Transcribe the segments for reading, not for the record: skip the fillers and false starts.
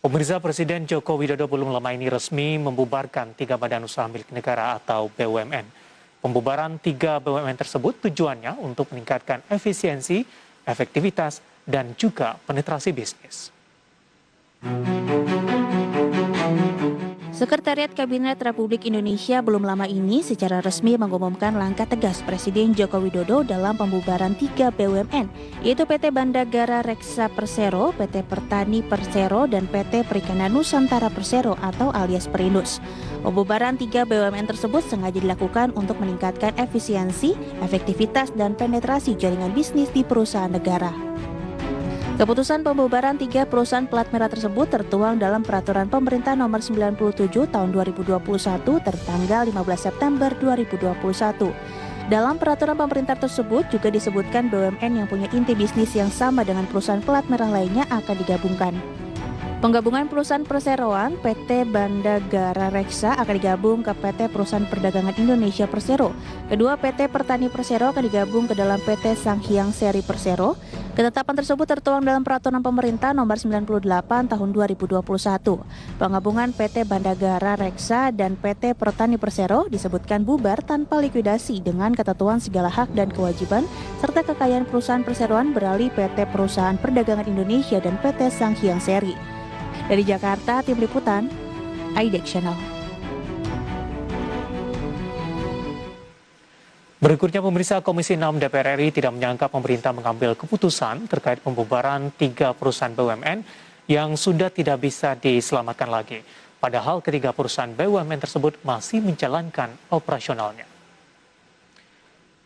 Pemirsa, Presiden Joko Widodo belum lama ini resmi membubarkan 3 badan usaha milik negara atau BUMN. Pembubaran 3 BUMN tersebut tujuannya untuk meningkatkan efisiensi, efektivitas, dan juga penetrasi bisnis. Sekretariat Kabinet Republik Indonesia belum lama ini secara resmi mengumumkan langkah tegas Presiden Joko Widodo dalam pembubaran 3 BUMN, yaitu PT Bandagara Reksa Persero, PT Pertani Persero, dan PT Perikanan Nusantara Persero atau alias Perinus. Pembubaran 3 BUMN tersebut sengaja dilakukan untuk meningkatkan efisiensi, efektivitas, dan penetrasi jaringan bisnis di perusahaan negara. Keputusan pembubaran 3 perusahaan plat merah tersebut tertuang dalam Peraturan Pemerintah Nomor 97 Tahun 2021 tertanggal 15 September 2021. Dalam peraturan pemerintah tersebut juga disebutkan BUMN yang punya inti bisnis yang sama dengan perusahaan plat merah lainnya akan digabungkan. Penggabungan perusahaan perseroan PT Bandagara Reksa akan digabung ke PT Perusahaan Perdagangan Indonesia Persero. Kedua PT Pertani Persero akan digabung ke dalam PT Sanghyang Seri Persero. Ketetapan tersebut tertuang dalam Peraturan Pemerintah Nomor 98 Tahun 2021. Penggabungan PT Bandagara Reksa dan PT Pertani Persero disebutkan bubar tanpa likuidasi dengan ketentuan segala hak dan kewajiban serta kekayaan perusahaan perseroan beralih PT Perusahaan Perdagangan Indonesia dan PT Sanghyang Seri. Dari Jakarta, Tim Liputan, IDEX Channel. Berikutnya, pemirsa, Komisi 6 DPR RI tidak menyangka pemerintah mengambil keputusan terkait pembubaran 3 perusahaan BUMN yang sudah tidak bisa diselamatkan lagi. Padahal ketiga perusahaan BUMN tersebut masih menjalankan operasionalnya.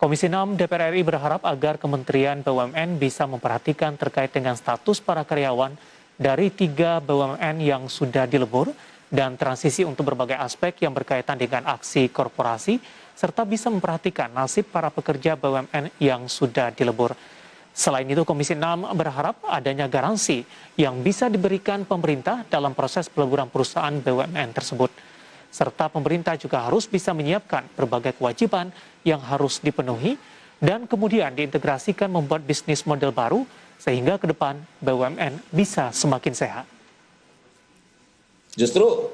Komisi 6 DPR RI berharap agar Kementerian BUMN bisa memperhatikan terkait dengan status para karyawan dari 3 BUMN yang sudah dilebur dan transisi untuk berbagai aspek yang berkaitan dengan aksi korporasi, serta bisa memperhatikan nasib para pekerja BUMN yang sudah dilebur. Selain itu, Komisi 6 berharap adanya garansi yang bisa diberikan pemerintah dalam proses peleburan perusahaan BUMN tersebut. Serta pemerintah juga harus bisa menyiapkan berbagai kewajiban yang harus dipenuhi dan kemudian diintegrasikan membuat bisnis model baru sehingga ke depan BUMN bisa semakin sehat. Justru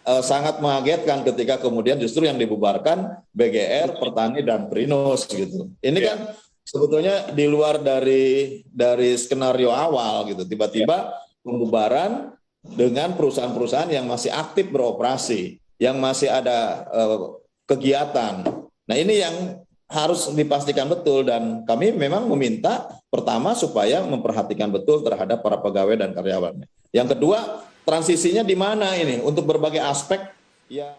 sangat mengagetkan ketika kemudian justru yang dibubarkan BGR, Pertani, dan Perinus gitu. Ini kan sebetulnya di luar dari skenario awal gitu. Tiba-tiba pembubaran dengan perusahaan-perusahaan yang masih aktif beroperasi, yang masih ada kegiatan. Nah, ini yang harus dipastikan betul, dan kami memang meminta pertama supaya memperhatikan betul terhadap para pegawai dan karyawannya. Yang kedua, transisinya di mana ini untuk berbagai aspek yang